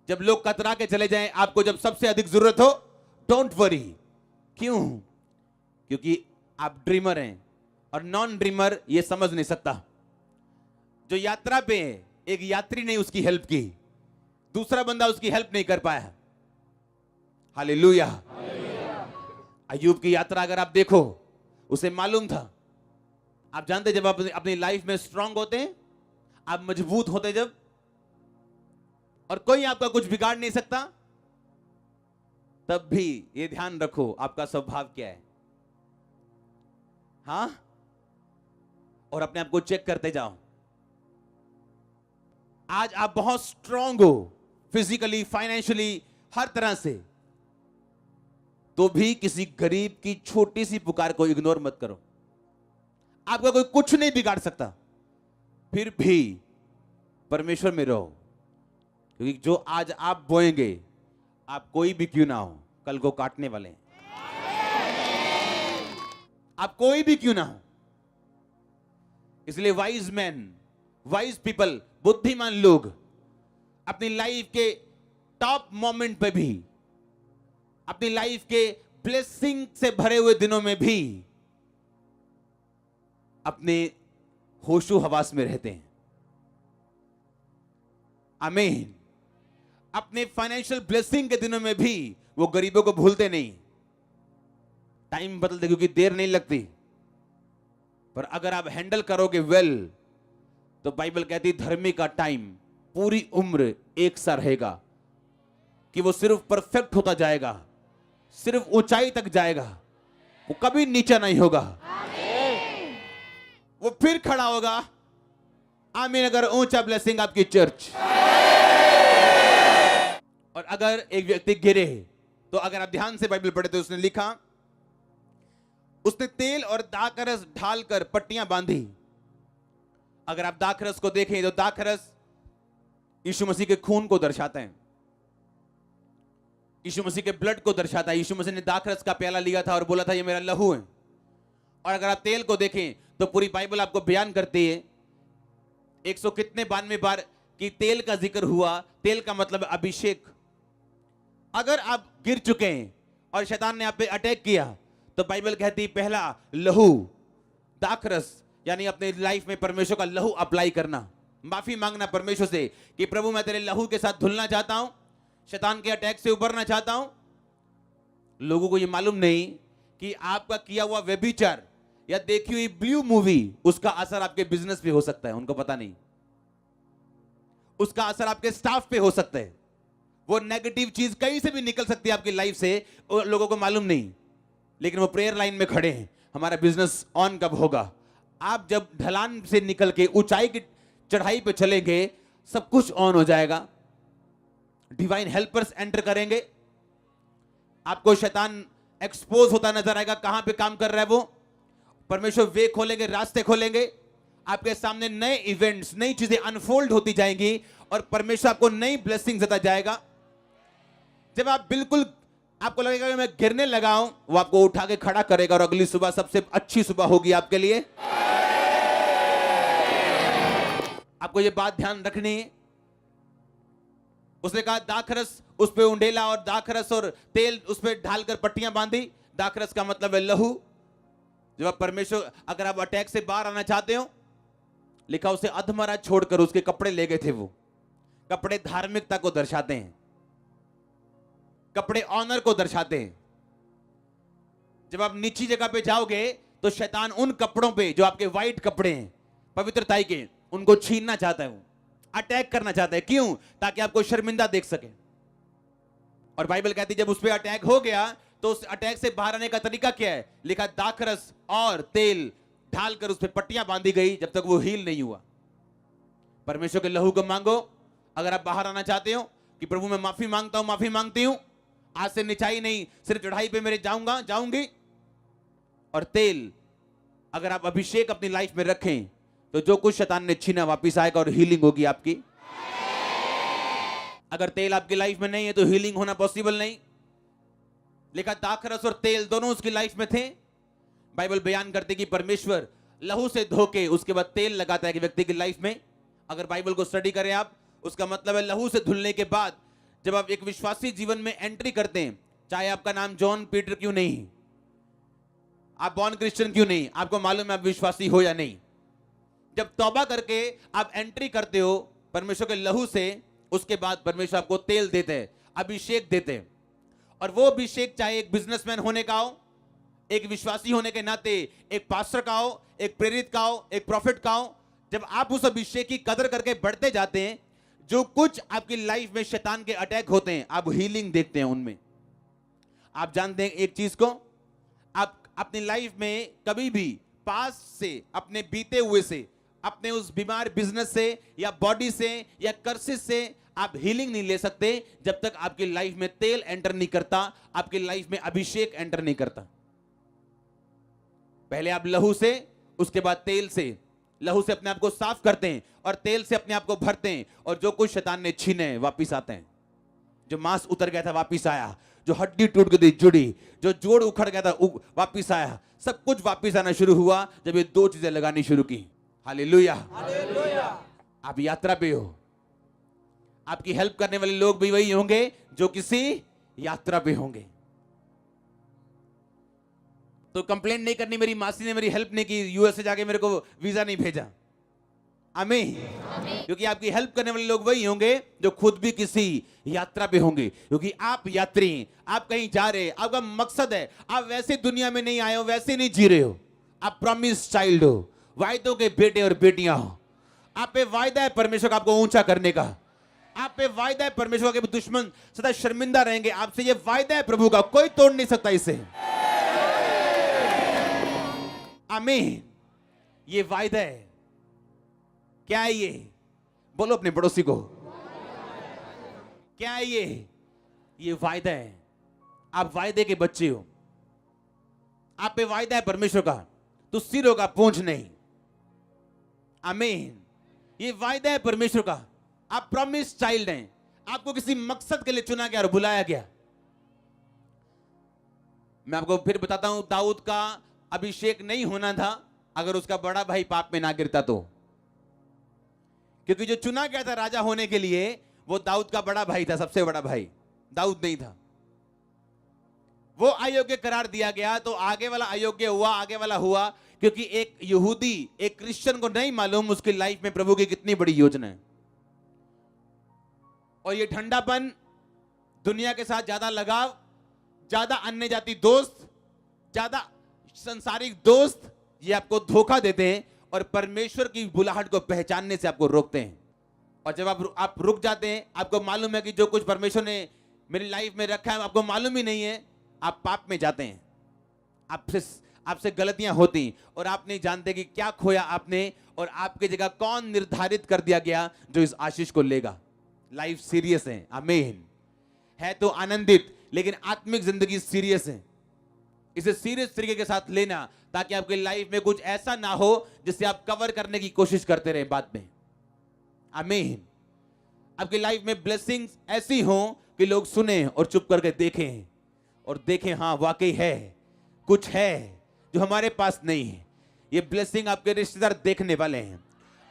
जब लोग कतरा के चले जाएं, आपको जब सबसे अधिक जरूरत हो, डोंट वरी। क्यों? क्योंकि आप ड्रीमर हैं, और नॉन ड्रीमर ये समझ नहीं सकता। जो यात्रा पे है, एक यात्री ने उसकी हेल्प की, दूसरा बंदा उसकी हेल्प नहीं कर पाया। हालेलुया। अय्यूब की यात्रा अगर आप देखो, उसे मालूम था। आप जानते, जब आप अपनी लाइफ में स्ट्रांग होते हैं, आप मजबूत होते जब, और कोई आपका कुछ बिगाड़ नहीं सकता, तब भी ये ध्यान रखो आपका स्वभाव क्या है। हाँ, और अपने आप को चेक करते जाओ। आज आप बहुत स्ट्रांग हो, फिजिकली, फाइनेंशियली, हर तरह से, तो भी किसी गरीब की छोटी सी पुकार को इग्नोर मत करो। आपका कोई कुछ नहीं बिगाड़ सकता, फिर भी परमेश्वर में रहो, क्योंकि जो आज आप बोएंगे, आप कोई भी क्यों ना हो, कल को काटने वाले हैं। आप कोई भी क्यों ना हो। इसलिए वाइज मैन, वाइज पीपल, बुद्धिमान लोग अपनी लाइफ के टॉप मोमेंट पे भी, अपनी लाइफ के ब्लेसिंग से भरे हुए दिनों में भी अपने होशो हवास में रहते हैं। आमीन। अपने फाइनेंशियल ब्लेसिंग के दिनों में भी वो गरीबों को भूलते नहीं। टाइम बदलते क्योंकि देर नहीं लगती, पर अगर आप हैंडल करोगे वेल, तो बाइबल कहती धर्मी का टाइम पूरी उम्र एक सा रहेगा, कि वो सिर्फ परफेक्ट होता जाएगा, सिर्फ ऊंचाई तक जाएगा, वो कभी नीचा नहीं होगा। वो फिर खड़ा होगा। आमीन। अगर ऊंचा ब्लेसिंग आपकी चर्च। और अगर एक व्यक्ति गिरे, तो अगर आप ध्यान से बाइबल पढ़े तो उसने लिखा, उसने तेल और दाखरस ढालकर पट्टियां बांधी। अगर आप दाखरस को देखें तो दाखरस यीशु मसीह के खून को दर्शाता है, यीशु मसीह के ब्लड को दर्शाता है। यीशु मसीह ने दाखरस का प्याला लिया था और बोला था ये मेरा लहू है। और अगर आप तेल को देखें तो पूरी बाइबल आपको बयान करती है 100 कितने 92 बार कि तेल का जिक्र हुआ। तेल का मतलब अभिषेक। अगर आप गिर चुके हैं और शैतान ने आप पे अटैक किया, तो बाइबल कहती पहला लहू, दाखरस, यानी अपने लाइफ में परमेश्वर का लहू अप्लाई करना, माफी मांगना परमेश्वर से कि प्रभु मैं तेरे लहू के साथ धुलना चाहता हूं, शैतान के अटैक से उबरना चाहता हूं। लोगों को यह मालूम नहीं कि आपका किया हुआ व्यभिचार या देखी हुई ब्लू मूवी, उसका असर आपके बिजनेस पे हो सकता है, उनको पता नहीं। उसका असर आपके स्टाफ पे हो सकता है। वो नेगेटिव चीज कहीं से भी निकल सकती है आपकी लाइफ से, और लोगों को मालूम नहीं। लेकिन वो प्रेयर लाइन में खड़े हैं, हमारा बिजनेस ऑन कब होगा। आप जब ढलान से निकल के ऊंचाई की चढ़ाई पे चलेंगे, सब कुछ ऑन हो जाएगा। डिवाइन हेल्पर्स एंटर करेंगे, आपको शैतान एक्सपोज होता नजर आएगा, कहां पे काम कर रहा है वो। परमेश्वर वे खोलेंगे, रास्ते खोलेंगे, आपके सामने नए इवेंट्स, नई चीजें अनफोल्ड होती जाएंगी और परमेश्वर आपको नई ब्लेसिंग देता जाएगा। जब आप बिल्कुल आपको लगेगा कि मैं गिरने लगा हूं, वो आपको उठा के खड़ा करेगा और अगली सुबह सबसे अच्छी सुबह होगी आपके लिए। आपको ये बात ध्यान रखनी है। उसने कहा दाखरस उस पे उंडेला और दाखरस और तेल उस पे ढालकर पट्टियां बांधी। दाखरस का मतलब है लहू। जब आप परमेश्वर, अगर आप अटैक से बाहर आना चाहते हो, लिखा उसे अधमरा छोड़कर उसके कपड़े ले गए थे। वो कपड़े धार्मिकता को दर्शाते हैं, कपड़े ऑनर को दर्शाते हैं। जब आप नीची जगह पे जाओगे तो शैतान उन कपड़ों पे जो आपके व्हाइट कपड़े हैं पवित्रताई के, उनको छीनना चाहता है, वो अटैक करना चाहता है। क्यों? ताकि आपको शर्मिंदा देख सके। और बाइबल कहती है जब उस पर अटैक हो गया तो उस अटैक से बाहर आने का तरीका क्या है? लिखा दाखरस और तेल ढालकर उस पर पट्टियां बांधी गई जब तक वो हील नहीं हुआ। परमेश्वर के लहू को मांगो। अगर आप बाहर आना चाहते हो कि प्रभु मैं माफी मांगता हूं, माफी मांगती हूं, आज से निचाई नहीं, सिर्फ चढ़ाई पे मेरे जाऊंगा, जाऊंगी। और तेल, अगर आप अभिषेक अपनी लाइफ में रखें तो जो कुछ शैतान ने छीना वापिस आएगा और हीलिंग होगी आपकी। अगर तेल आपकी लाइफ में नहीं है तो हीलिंग होना पॉसिबल नहीं। लिखा दाखरस और तेल दोनों उसकी लाइफ में थे। बाइबल बयान करती कि परमेश्वर लहू से धोके उसके बाद तेल लगाता है कि व्यक्ति की लाइफ में। अगर बाइबल को स्टडी करें आप, उसका मतलब है लहू से धुलने के बाद जब आप एक विश्वासी जीवन में एंट्री करते हैं, चाहे आपका नाम जॉन पीटर क्यों नहीं, आप बॉर्न क्रिश्चियन क्यों नहीं, आपको मालूम है आप विश्वासी हो या नहीं, जब तौबा करके आप एंट्री करते हो परमेश्वर के लहू से, उसके बाद परमेश्वर आपको तेल देते हैं, अभिषेक देते हैं। और वो अभिषेक चाहे एक बिजनेसमैन होने का हो, एक विश्वासी होने के नाते एक पास्टर का हो, एक प्रेरित का हो, एक प्रॉफिट का हो, जब आप उस अभिषेक की कदर करके बढ़ते जाते हैं, जो कुछ आपकी लाइफ में शैतान के अटैक होते हैं आप हीलिंग देखते हैं उनमें। आप जानते हैं एक चीज को, आप अपनी लाइफ में कभी भी पास से, अपने बीते हुए से, अपने उस बीमार बिजनेस से या बॉडी से या कर्सेस से आप हीलिंग नहीं ले सकते जब तक आपकी लाइफ में तेल एंटर नहीं करता, आपकी लाइफ में अभिषेक एंटर नहीं करता। पहले आप लहू से, उसके बाद तेल से लहू से अपने आप को साफ करते हैं और तेल से अपने आप को भरते हैं, और जो कुछ शैतान ने छीने वापिस आते हैं। जो मांस उतर गया था वापिस आया, जो हड्डी टूट गई थी जुड़ी, जो जोड़ उखड़ गया था वापिस आया। सब कुछ वापिस आना शुरू हुआ जब ये दो चीजें लगानी शुरू की। हालेलुया। आप यात्रा पे हो, आपकी हेल्प करने वाले लोग भी वही होंगे जो किसी यात्रा पे होंगे। तो कंप्लेंट नहीं करनी, मेरी मासी ने मेरी हेल्प नहीं की, यूएस से जाके मेरे को वीजा नहीं भेजा। आमीन। क्योंकि आपकी हेल्प करने वाले लोग वही होंगे जो खुद भी किसी यात्रा पे होंगे। क्योंकि आप यात्री, आप कहीं जा रहे हैं, आपका मकसद है, आप वैसे दुनिया में नहीं आए हो, वैसे नहीं जी रहे हो। आप प्रॉमिस चाइल्ड हो, वायदों के बेटे और बेटियां हो। आप पे वायदा है परमेश्वर का आपको ऊंचा करने का। आप पे वायदा है परमेश्वर के दुश्मन सदा शर्मिंदा रहेंगे आपसे। ये वायदा है प्रभु का, कोई तोड़ नहीं सकता इसे। आमीन। ये वायदा है। क्या है ये? बोलो अपने पड़ोसी को, क्या है ये वायदा है। आप वायदे के बच्चे हो, आप पे वायदा है परमेश्वर का, तो सिर होगा पूंछ नहीं। आमीन। ये वायदा है परमेश्वर का। आप प्रॉमिस चाइल्ड हैं, आपको किसी मकसद के लिए चुना गया और बुलाया गया। मैं आपको फिर बताता हूं, दाऊद का अभिषेक नहीं होना था अगर उसका बड़ा भाई पाप में ना गिरता तो। क्योंकि जो चुना गया था राजा होने के लिए वो दाऊद का बड़ा भाई था, सबसे बड़ा भाई दाऊद नहीं था। वो अयोग्य करार दिया गया तो आगे वाला अयोग्य हुआ, आगे वाला हुआ क्योंकि एक यहूदी, एक क्रिश्चियन को नहीं मालूम उसकी लाइफ में प्रभु की कितनी बड़ी योजना है। और ये ठंडापन, दुनिया के साथ ज्यादा लगाव, ज्यादा अन्य जाति दोस्त, ज्यादा संसारिक दोस्त, ये आपको धोखा देते हैं और परमेश्वर की बुलाहट को पहचानने से आपको रोकते हैं। और जब आप रुक जाते हैं, आपको मालूम है कि जो कुछ परमेश्वर ने मेरी लाइफ में रखा है आपको मालूम ही नहीं है, आप पाप में जाते हैं। आपसे गलतियां होती और आप नहीं जानते कि क्या खोया आपने और आपकी जगह कौन निर्धारित कर दिया गया जो इस आशीष को लेगा। लाइफ सीरियस है। आमीन। है तो आनंदित, लेकिन आत्मिक जिंदगी सीरियस है। इसे सीरियस तरीके के साथ लेना ताकि आपकी लाइफ में कुछ ऐसा ना हो जिससे आप कवर करने की कोशिश करते रहे बाद में। आमीन। आपकी लाइफ में ब्लेसिंग्स ऐसी हो कि लोग सुने और चुप करके देखें और देखें, हाँ वाकई है, कुछ है जो हमारे पास नहीं है। ये ब्लेसिंग आपके रिश्तेदार देखने वाले हैं,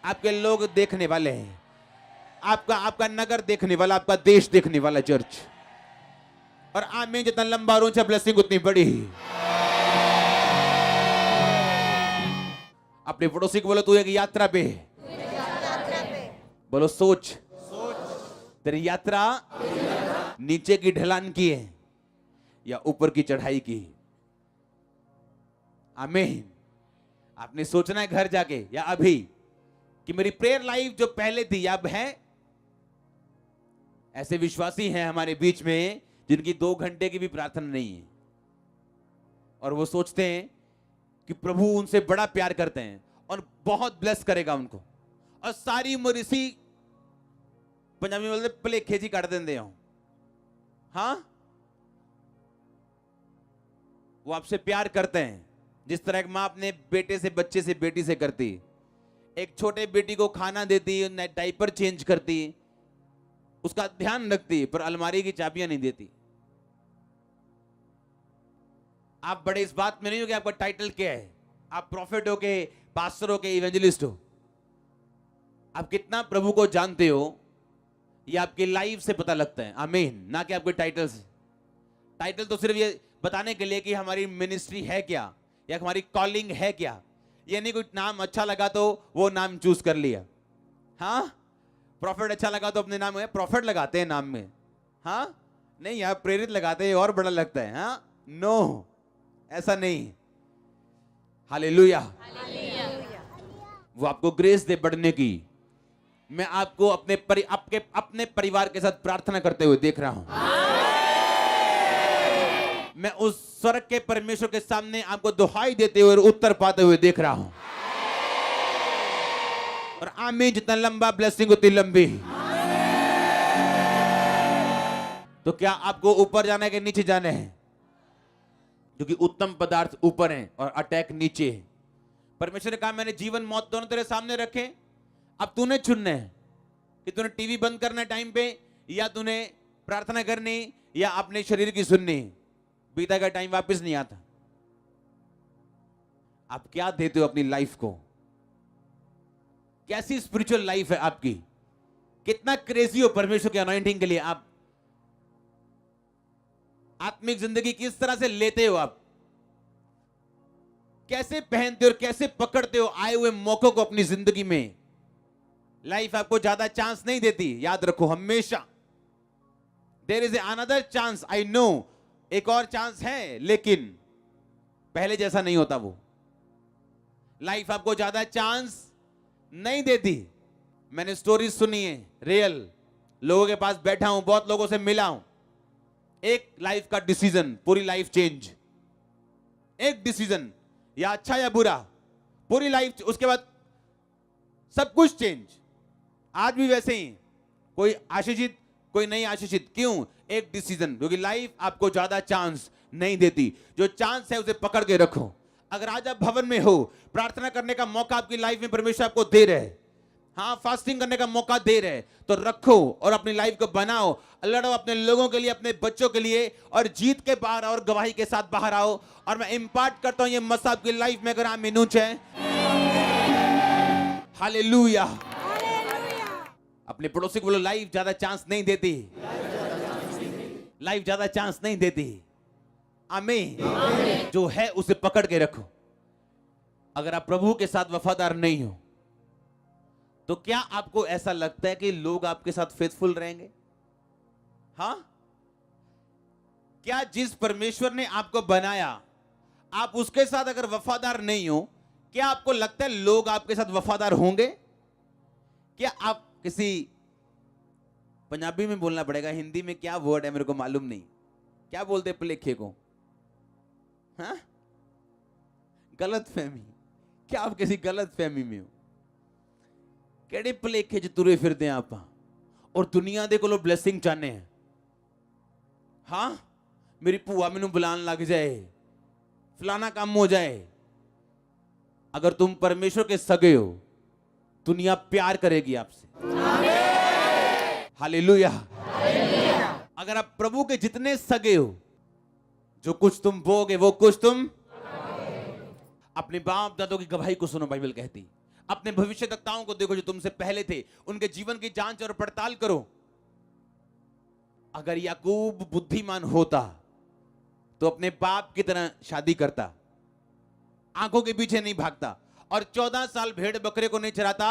आपके लोग देखने वाले हैं, आपका नगर देखने वाला, आपका देश देखने वाला चर्च। और आमीन। जितना लंबा और ऊंचा ब्लेसिंग उतनी बड़ी। अपने पड़ोसी को बोलो तू एक यात्रा पे है। बोलो सोच तेरी यात्रा नीचे की ढलान की है या ऊपर की चढ़ाई की। आमीन। आपने सोचना है घर जाके या अभी कि मेरी प्रेयर लाइफ जो पहले थी अब है। ऐसे विश्वासी हैं हमारे बीच में जिनकी 2 घंटे की भी प्रार्थना नहीं है और वो सोचते हैं कि प्रभु उनसे बड़ा प्यार करते हैं और बहुत ब्लेस करेगा उनको, और सारी उम्र इसी पंजाबी में बोलते भलेखे जी कट देंगे हो। हाँ, वो आपसे प्यार करते हैं जिस तरह एक माँ अपने बेटे से, बच्चे से, बेटी से करती। एक छोटे बेटी को खाना देती, डायपर चेंज करती, उसका ध्यान रखती, पर अलमारी की चाबियां नहीं देती। आप बड़े इस बात में नहीं हो कि आपका टाइटल क्या है, आप प्रॉफिट हो के, पास्टर हो के, इवेंजलिस्ट हो। आप कितना प्रभु को जानते हो ये आपकी लाइफ से पता लगता है। आमीन। ना कि आपके टाइटल से। टाइटल तो सिर्फ ये बताने के लिए कि हमारी मिनिस्ट्री है क्या या हमारी कॉलिंग है क्या। ये नहीं कोई नाम अच्छा लगा तो वो नाम चूज कर लिया। हाँ, प्रॉफिट अच्छा लगा तो अपने नाम में प्रॉफिट लगाते हैं नाम में। हाँ नहीं यार, प्रेरित लगाते हैं और बड़ा लगता है। हाँ नो, ऐसा नहीं। हालेलुया। वो आपको ग्रेस दे बढ़ने की। मैं आपको अपने परिवार के साथ प्रार्थना करते हुए देख रहा हूं। मैं उस स्वर्ग के परमेश्वर के सामने आपको दुहाई देते हुए और उत्तर पाते हुए देख रहा हूं। और आमीन। जितना लंबा ब्लेसिंग उतनी लंबी। तो क्या आपको ऊपर जाना है कि नीचे जाना है? क्योंकि उत्तम पदार्थ ऊपर हैं और अटैक नीचे है। परमेश्वर ने कहा मैंने जीवन मौत दोनों तेरे सामने रखे, अब तूने चुनना है कि तूने टीवी बंद करना टाइम पे, या तूने प्रार्थना करनी, या अपने शरीर की सुननी। बीता का टाइम वापस नहीं आता। आप क्या देते हो अपनी लाइफ को? कैसी स्पिरिचुअल लाइफ है आपकी? कितना क्रेजी हो परमेश्वर की अनॉइंटिंग के लिए? आप आत्मिक जिंदगी किस तरह से लेते हो? आप कैसे पहनते हो और कैसे पकड़ते हो आए हुए मौकों को अपनी जिंदगी में? लाइफ आपको ज्यादा चांस नहीं देती, याद रखो हमेशा। There is another chance, I know, एक और चांस है, लेकिन पहले जैसा नहीं होता वो। लाइफ आपको ज्यादा चांस नहीं देती। मैंने स्टोरीज सुनी है, रियल लोगों के पास बैठा हूं, बहुत लोगों से मिला हूं। एक लाइफ का डिसीजन, पूरी लाइफ चेंज। एक डिसीजन, या अच्छा या बुरा, पूरी लाइफ, उसके बाद सब कुछ चेंज। आज भी वैसे ही, कोई आशीषित कोई नहीं आशीषित। क्यों? एक डिसीजन। क्योंकि लाइफ आपको ज्यादा चांस नहीं देती। जो चांस है उसे पकड़ के रखो। अगर आज आप भवन में हो, प्रार्थना करने का मौका आपकी लाइफ में परमेश्वर आपको दे रहे हैं, हाँ, फास्टिंग करने का मौका दे रहे हैं, तो रखो और अपनी लाइफ को बनाओ, लड़ो अपने लोगों के लिए, अपने बच्चों के लिए, और जीत के बाहर और गवाही के साथ बाहर आओ। और मैं इंपार्ट करता हूं ये मसा आपकी लाइफ में, अगर आप मिनूच है। हालेलुया। अपने पड़ोसी को बोलो, लाइफ ज्यादा चांस नहीं देती, लाइफ ज्यादा चांस नहीं देती। आमीन। जो है उसे पकड़ के रखो। अगर आप प्रभु के साथ वफादार नहीं हो, तो क्या आपको ऐसा लगता है कि लोग आपके साथ फेथफुल रहेंगे? हां? क्या जिस परमेश्वर ने आपको बनाया, आप उसके साथ अगर वफादार नहीं हो, क्या आपको लगता है लोग आपके साथ वफादार होंगे? क्या आप किसी, पंजाबी में बोलना पड़ेगा, हिंदी में क्या वर्ड है मेरे को मालूम नहीं, क्या बोलते प्लेखे को? हाँ? गलत फहमी। क्या आप किसी गलत फहमी में हो? केड़े भलेखे च तुरे फिरदे आप, और दुनिया दे कोलों ब्लेसिंग चाहने हैं। हाँ, मेरी भूआ मैनू बुलान लग जाए, फलाना काम हो जाए। अगर तुम परमेश्वर के सगे हो, दुनिया प्यार करेगी आपसे। हालेलुया। अगर आप प्रभु के जितने सगे हो, जो कुछ तुम बोगे वो कुछ तुम। अपने बाप दादों की गवाही को सुनो, बाइबल कहती। अपने भविष्यवक्ताओं को देखो जो तुमसे पहले थे, उनके जीवन की जांच और पड़ताल करो। अगर याकूब बुद्धिमान होता तो अपने बाप की तरह शादी करता, आंखों के पीछे नहीं भागता, और 14 साल भेड़ बकरे को नहीं चराता,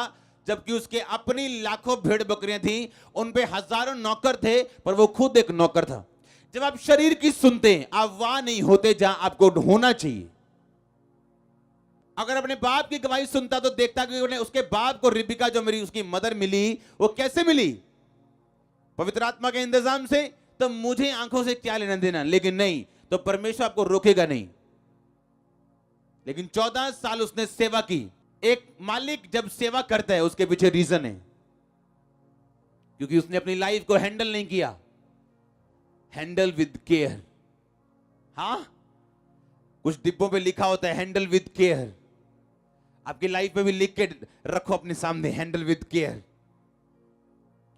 जबकि उसके अपनी लाखों भेड़ बकरियां थी, उन पे हजारों नौकर थे, पर वो खुद एक नौकर था। जब आप शरीर की सुनते हैं, आप वहां नहीं होते जहां आपको होना चाहिए। अगर अपने बाप की गवाही सुनता तो देखता कि उन्हें, उसके बाप को रिबिका जो मेरी उसकी मदर मिली, वो कैसे मिली? पवित्र आत्मा के इंतजाम से। तो मुझे आंखों से क्या लेना देना, लेकिन नहीं, तो परमेश्वर आपको रोकेगा नहीं। लेकिन 14 साल उसने सेवा की। एक मालिक जब सेवा करता है, उसके पीछे रीजन है, क्योंकि उसने अपनी लाइफ को हैंडल नहीं किया। Handle with care. हाँ, कुछ डिब्बों पे लिखा होता है हैंडल विद केयर। आपकी लाइफ में भी लिख के रखो अपने सामने, हैंडल विद केयर।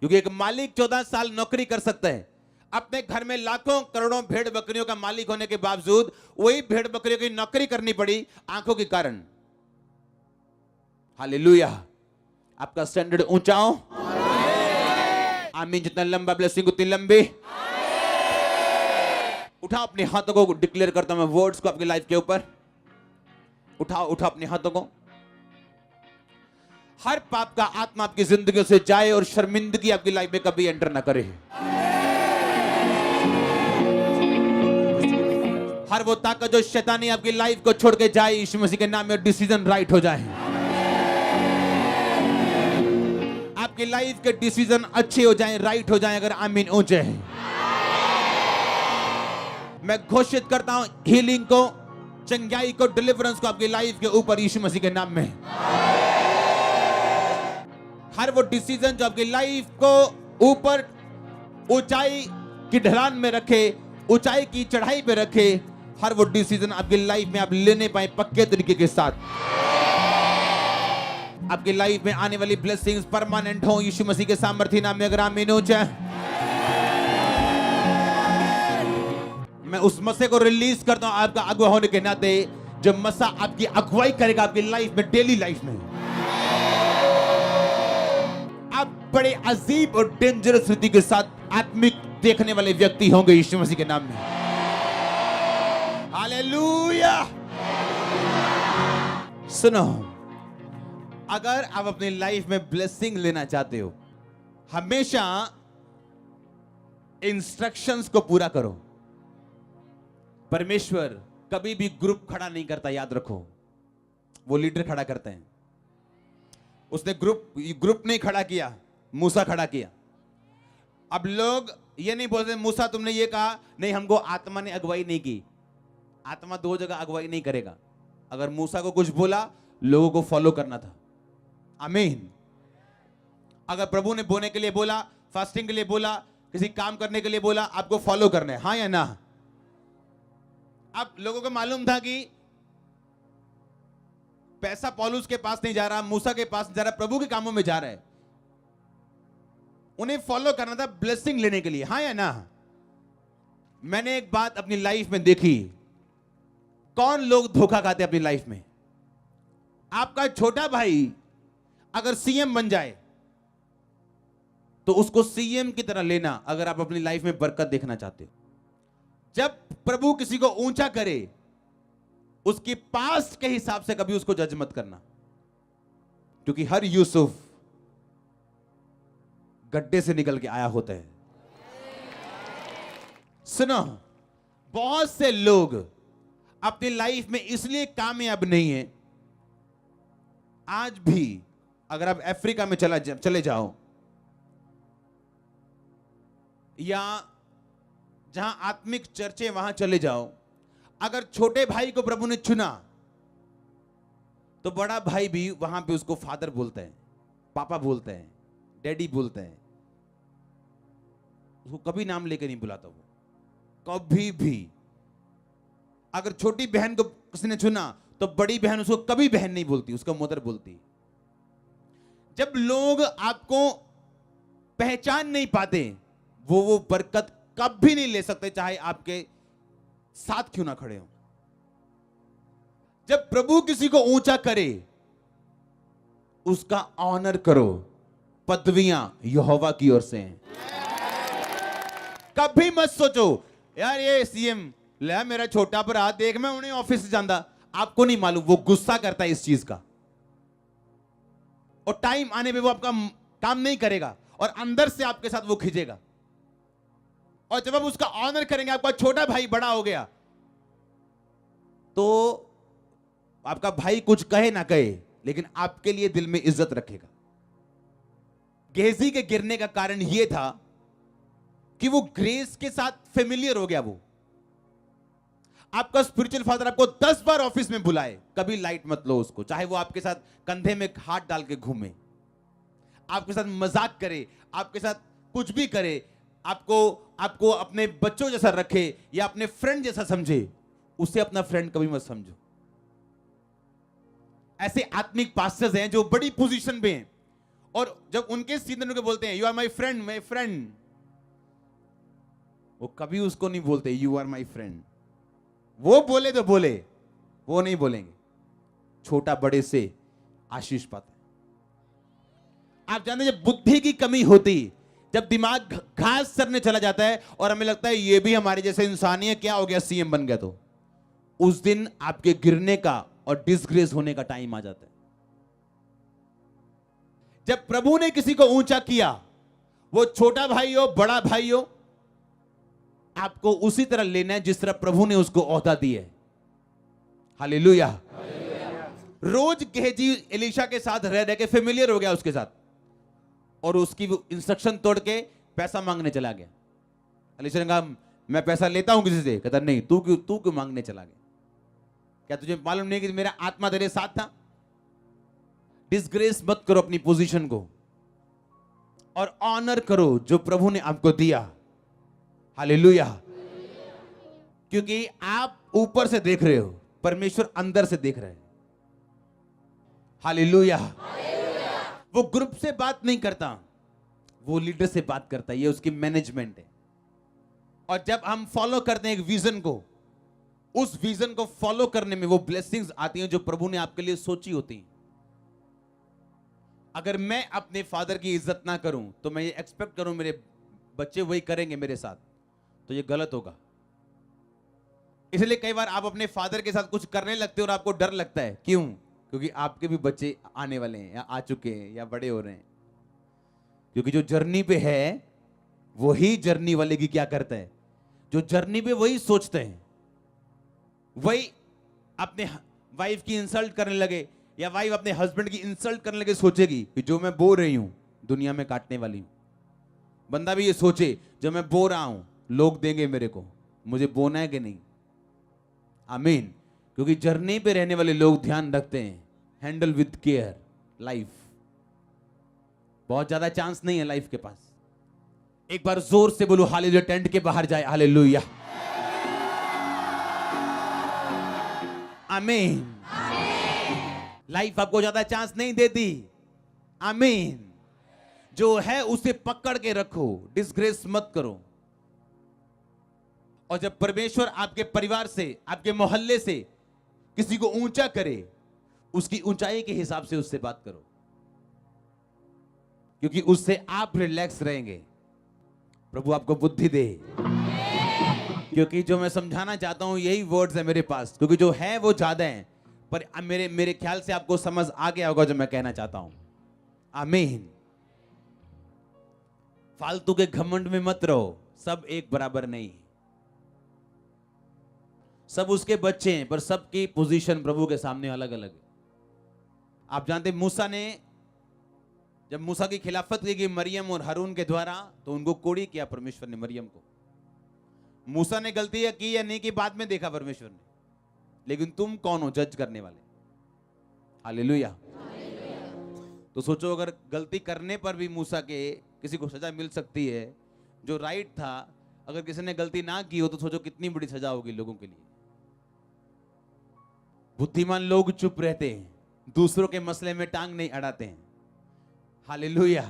क्योंकि एक मालिक 14 साल नौकरी कर सकता है, अपने घर में लाखों करोड़ों भेड़ बकरियों का मालिक होने के बावजूद वही भेड़ बकरियों की नौकरी करनी पड़ी आंखों के कारण। हालेलुया। आपका स्टैंडर्ड ऊंचा हो। आमीन। जितना लंबा ब्लेसिंग उतनी लंबी। उठाओ अपने हाथों को, डिक्लेयर करता हूं मैं वर्ड्स को आपकी लाइफ के ऊपर। उठाओ अपने हाथों को। हर पाप का आत्मा आपकी जिंदगी से जाए और शर्मिंदगी आपकी लाइफ में कभी एंटर ना करे। हर वो ताकत जो शैतानी आपकी लाइफ को छोड़ के जाए, यीशु मसीह के नाम में डिसीजन राइट हो जाए। आपकी लाइफ के डिसीजन अच्छे हो जाएं, राइट हो जाएं, अगर आमीन ऊंचे हैं। मैं घोषित करता हूं हीलिंग को, चंगाई को, डिलीवरेंस को आपकी लाइफ के ऊपर यीशु मसीह के नाम में। हर वो डिसीजन जो आपकी लाइफ को ऊपर ऊंचाई की ढलान में रखे, ऊंचाई की चढ़ाई पे रखे, हर वो डिसीजन आपकी लाइफ में आप लेने पाए पक्के तरीके के साथ। आपकी लाइफ में आने वाली ब्लेसिंग्स परमानेंट हो यीशु मसीह के सामर्थ्य नाम में। अगर आमीन हो जाए, मैं उस मसीह को रिलीज करता हूं आपका अगुवा होने के नाते, जब मसा आपकी अगुवाई करेगा आपकी लाइफ में, डेली लाइफ में आप बड़े अजीब और डेंजरस रीति के साथ आत्मिक देखने वाले व्यक्ति होंगे यीशु मसीह के नाम में। हालेलुया। सुनो, अगर आप अपनी लाइफ में ब्लेसिंग लेना चाहते हो, हमेशा इंस्ट्रक्शंस को पूरा करो। परमेश्वर कभी भी ग्रुप खड़ा नहीं करता, याद रखो। वो लीडर खड़ा करते हैं। उसने ग्रुप नहीं खड़ा किया, मूसा खड़ा किया। अब लोग ये नहीं बोलते मूसा तुमने ये कहा, नहीं हमको आत्मा ने अगुवाई नहीं की। आत्मा दो जगह अगुवाई नहीं करेगा। अगर मूसा को कुछ बोला, लोगों को फॉलो करना था। आमीन। अगर प्रभु ने बोने के लिए बोला, फास्टिंग के लिए बोला, किसी काम करने के लिए बोला, आपको फॉलो करना है, हाँ या ना? अब लोगों को मालूम था कि पैसा पौलुस के पास नहीं जा रहा, मूसा के पास जा रहा, प्रभु के कामों में जा रहा है। उन्हें फॉलो करना था ब्लेसिंग लेने के लिए, हाँ या ना? मैंने एक बात अपनी लाइफ में देखी। कौन लोग धोखा खाते अपनी लाइफ में? आपका छोटा भाई अगर सीएम बन जाए तो उसको सीएम की तरह लेना, अगर आप अपनी लाइफ में बरकत देखना चाहते हो। जब प्रभु किसी को ऊंचा करे, उसकी पास्ट के हिसाब से कभी उसको जज मत करना, क्योंकि हर यूसुफ गड्ढे से निकल के आया होता है। सुनो, बहुत से लोग अपनी लाइफ में इसलिए कामयाब नहीं है। आज भी अगर आप अफ्रीका में चले जाओ, या जहां आत्मिक चर्चे वहां चले जाओ, अगर छोटे भाई को प्रभु ने चुना तो बड़ा भाई भी वहां पे उसको फादर बोलते हैं, पापा बोलते हैं, डैडी बोलते हैं। उसको कभी नाम लेके नहीं बुलाता वो, कभी भी। अगर छोटी बहन को किसी ने चुना तो बड़ी बहन उसको कभी बहन नहीं बोलती, उसको मदर बोलती। जब लोग आपको पहचान नहीं पाते, वो बरकत कभी नहीं ले सकते, चाहे आपके साथ क्यों ना खड़े हो। जब प्रभु किसी को ऊंचा करे, उसका ऑनर करो। पदवियां यहोवा की ओर से हैं। कभी मत सोचो यार ये सीएम ले मेरा छोटा भरा, देख मैं उन्हें ऑफिस से जाता। आपको नहीं मालूम वो गुस्सा करता है इस चीज का, और टाइम आने पे वो आपका काम नहीं करेगा, और अंदर से आपके साथ वो खींचेगा। और जब आप उसका ऑनर करेंगे, आपका छोटा भाई बड़ा हो गया, तो आपका भाई कुछ कहे ना कहे, लेकिन आपके लिए दिल में इज्जत रखेगा। गेहजी के गिरने का कारण यह था कि वो ग्रेस के साथ फेमिलियर हो गया। वो आपका स्पिरिचुअल फादर आपको 10 बार ऑफिस में बुलाए, कभी लाइट मत लो उसको। चाहे वो आपके साथ कंधे में हाथ डाल के घूमे, आपके साथ मजाक करे, आपके साथ कुछ भी करे, आपको अपने बच्चों जैसा रखे या अपने फ्रेंड जैसा समझे, उसे अपना फ्रेंड कभी मत समझो। ऐसे आत्मिक पास्टर्स हैं जो बड़ी पोजीशन पे हैं, और जब उनके सीनियर उनको बोलते हैं you are my friend, my friend, वो कभी उसको नहीं बोलते यू आर माय फ्रेंड। वो बोले तो बोले, वो नहीं बोलेंगे। छोटा बड़े से आशीष पाता है। आप जानते हैं, जब बुद्धि की कमी होती, जब दिमाग घास सरने चला जाता है और हमें लगता है ये भी हमारे जैसे इंसान ही है, क्या हो गया सीएम बन गया, तो उस दिन आपके गिरने का और डिसग्रेस होने का टाइम आ जाता है। जब प्रभु ने किसी को ऊंचा किया, वो छोटा भाई हो बड़ा भाई हो, आपको उसी तरह लेना है जिस तरह प्रभु ने उसको ओहदा दी है। हालेलुया। रोज गेहजी एलीशा के साथ रह रह के फेमिलियर हो गया उसके साथ, और उसकी इंस्ट्रक्शन तोड़ के पैसा मांगने चला गया। एलीशा ने कहा मैं पैसा लेता हूं किसी से, कहता नहीं, तू क्यों मांगने चला गया? क्या तुझे मालूम नहीं कि मेरा आत्मा तेरे साथ था? डिसग्रेस मत करो अपनी पोजीशन को, और ऑनर करो जो प्रभु ने आपको दिया। हालेलुया। क्योंकि आप ऊपर से देख रहे हो, परमेश्वर अंदर से देख रहे हैं। हालेलुया। वो ग्रुप से बात नहीं करता, वो लीडर से बात करता है। ये उसकी मैनेजमेंट है। और जब हम फॉलो करते हैं एक विजन को, उस विजन को फॉलो करने में वो ब्लेसिंग्स आती हैं जो प्रभु ने आपके लिए सोची होती हैं। अगर मैं अपने फादर की इज्जत ना करूं तो मैं ये एक्सपेक्ट करूं मेरे बच्चे वही करेंगे मेरे साथ, तो ये गलत होगा। इसलिए कई बार आप अपने फादर के साथ कुछ करने लगते हो और आपको डर लगता है। क्यों? क्योंकि आपके भी बच्चे आने वाले हैं या आ चुके हैं या बड़े हो रहे हैं। क्योंकि जो जर्नी पे है वही जर्नी वाले की क्या करता है, जो जर्नी पे वही सोचते हैं, वही अपने वाइफ की इंसल्ट करने लगे या वाइफ अपने हस्बैंड की इंसल्ट करने लगे, सोचेगी कि जो मैं बो रही हूं दुनिया में काटने वाली हूं। बंदा भी ये सोचे जो मैं बो रहा हूं लोग देंगे मेरे को, मुझे बोना है कि नहीं। आमीन। क्योंकि जर्नी पे रहने वाले लोग ध्यान रखते हैं, हैंडल विद केयर लाइफ। बहुत ज्यादा चांस नहीं है लाइफ के पास। एक बार जोर से बोलो हालेलुया, टेंट के बाहर जाए हालेलुया। आमीन। लाइफ आपको ज्यादा चांस नहीं देती। आमीन। जो है उसे पकड़ के रखो, डिसग्रेस मत करो। और जब परमेश्वर आपके परिवार से, आपके मोहल्ले से किसी को ऊंचा करे, उसकी ऊंचाई के हिसाब से उससे बात करो, क्योंकि उससे आप रिलैक्स रहेंगे। प्रभु आपको बुद्धि दे। क्योंकि जो मैं समझाना चाहता हूं यही वर्ड्स है मेरे पास, क्योंकि जो है वो ज्यादा है, पर मेरे ख्याल से आपको समझ आ गया होगा जो मैं कहना चाहता हूं। आमीन। फालतू के घमंड में मत रहो, सब एक बराबर नहीं। सब उसके बच्चे हैं, पर सबकी पोजीशन प्रभु के सामने अलग अलग है। आप जानते मूसा ने, जब मूसा की खिलाफत की गई मरियम और हारून के द्वारा, तो उनको कोड़ी किया परमेश्वर ने मरियम को। मूसा ने गलती की या नहीं की बाद में देखा परमेश्वर ने, लेकिन तुम कौन हो जज करने वाले। हालेलुया। तो सोचो अगर गलती करने पर भी मूसा के किसी को सजा मिल सकती है जो राइट था, अगर किसी ने गलती ना की हो तो सोचो कितनी बड़ी सजा होगी लोगों के लिए। बुद्धिमान लोग चुप रहते हैं, दूसरों के मसले में टांग नहीं अड़ाते हैं। हालेलुया।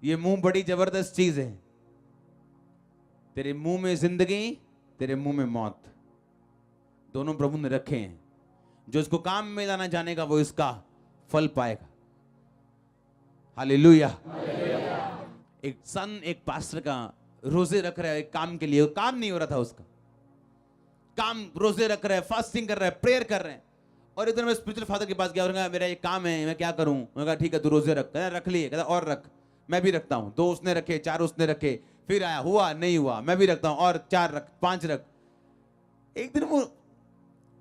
ये मुंह बड़ी जबरदस्त चीज है। तेरे मुंह में जिंदगी, तेरे मुंह में मौत, दोनों प्रभु ने रखे हैं। जो इसको काम में लाना जानेगा वो इसका फल पाएगा। हालेलुया। एक सन, एक पास्टर का रोजे रख रहा है एक काम के लिए, काम नहीं हो रहा था उसका काम, रोजे रख रहा है, फास्टिंग कर रहा है, प्रेयर कर रहे हैं। और इधर मैं स्पिरिचुअल फादर के पास गया और कहा मेरा ये काम है, मैं क्या करूं। मैंने कहा ठीक है तू रोजे रख। कहता रख लिए। कहता और रख। मैं भी रखता हूं। 2 उसने रखे, 4 उसने रखे, फिर आया, हुआ नहीं हुआ, मैं भी रखता हूं, और 4 रख, 5 रख। एक दिन वो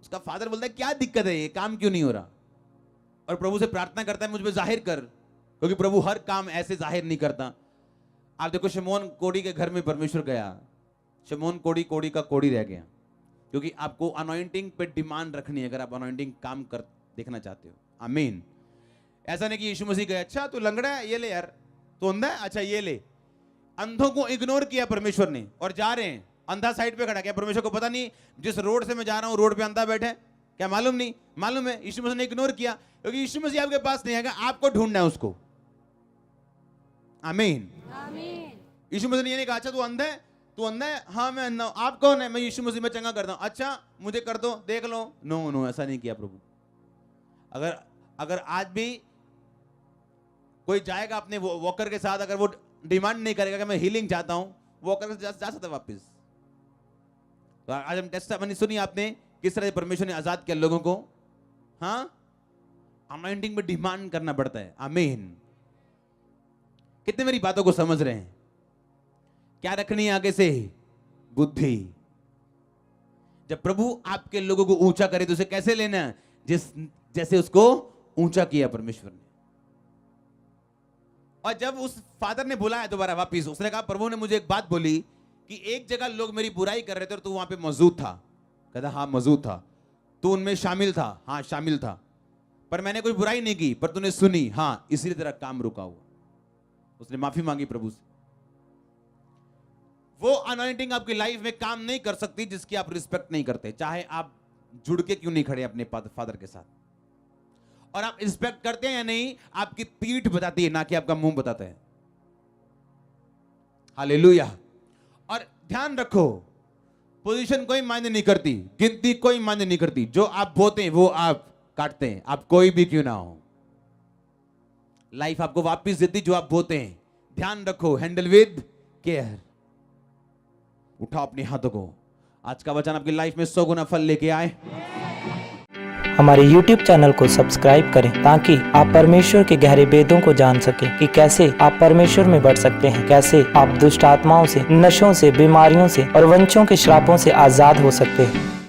उसका फादर बोलता है क्या दिक्कत है, ये काम क्यों नहीं हो रहा। और प्रभु से प्रार्थना करता है मुझ पे जाहिर कर, क्योंकि प्रभु हर काम ऐसे जाहिर नहीं करता। आप देखो शमौन कोड़ी के घर में परमेश्वर गया, शमौन कोड़ी का कोड़ी रह गया, क्योंकि आपको अनॉइंटिंग पे डिमांड रखनी है अगर आप अनॉइंटिंग काम कर देखना चाहते हो। आमीन। ऐसा नहीं कि यीशु मसीह कहे अच्छा तू लंगड़ा है ये ले यार, तू अंधा है अच्छा ये ले। अंधों को इग्नोर किया परमेश्वर ने, और जा रहे हैं, अंधा साइड पे खड़ा किया। परमेश्वर को पता नहीं जिस रोड से मैं जा रहा हूं रोड पे अंधा बैठे, क्या मालूम नहीं? मालूम है यीशु मसीह ने इग्नोर किया, क्योंकि यीशु मसीह आपके पास नहीं आएगा, आपको ढूंढना है उसको। आमीन। यीशु मसीह ने ये नहीं कहा अच्छा तू अंधा है, तू अंधा है, हाँ मैं अंधा हूं, आप कौन है? मैं यीशु मसीह में चंगा करता हूं, अच्छा मुझे कर दो देख लो। नो नो, ऐसा नहीं किया प्रभु। अगर आज भी कोई जाएगा अपने वॉकर के साथ, अगर वो डिमांड नहीं करेगा कि मैं हीलिंग चाहता हूं, वॉकर से जा सकता वापस। तो आज हम टेस्टामनी सुनी आपने किस तरह परमेश्वर ने आजाद किया लोगों को। हाँ, अनॉइंटिंग में डिमांड करना पड़ता है। आमीन। कितने मेरी बातों को समझ रहे हैं? क्या रखनी है आगे से? बुद्धि। जब प्रभु आपके लोगों को ऊंचा करे तो उसे कैसे लेना है? जैसे उसको ऊंचा किया परमेश्वर ने। और जब उस फादर ने बुलाया दोबारा वापिस, उसने कहा प्रभु ने मुझे एक बात बोली कि एक जगह लोग मेरी बुराई कर रहे थे और तू वहां पे मौजूद था। कहता हाँ मौजूद था। तू उनमें शामिल था? हाँ शामिल था। पर मैंने कोई बुराई नहीं की, पर तूने सुनी। हाँ, इसीलिए तेरा काम रुका हुआ। उसने माफी मांगी प्रभु से। वो अनॉइंटिंग आपकी लाइफ में काम नहीं कर सकती जिसकी आप रिस्पेक्ट नहीं करते, चाहे आप जुड़ के क्यों नहीं खड़े अपने फादर के साथ। और आप इंस्पेक्ट करते हैं या नहीं, आपकी पीठ बताती है, ना कि आपका मुंह बताता है। हालेलुया। और ध्यान रखो, पोजीशन कोई मायने नहीं करती, गिनती कोई मायने नहीं करती। जो आप बोते हैं वो आप काटते हैं, आप कोई भी क्यों ना हो। लाइफ आपको वापस देती जो आप बोते हैं। ध्यान रखो, हैंडल विद केयर। उठाओ अपने हाथों को। आज का वचन आपकी लाइफ में 100 गुना फल लेके आए। हमारे YouTube चैनल को सब्सक्राइब करें ताकि आप परमेश्वर के गहरे भेदों को जान सकें कि कैसे आप परमेश्वर में बढ़ सकते हैं, कैसे आप दुष्ट आत्माओं से, नशों से, बीमारियों से और वंशों के श्रापों से आजाद हो सकते हैं।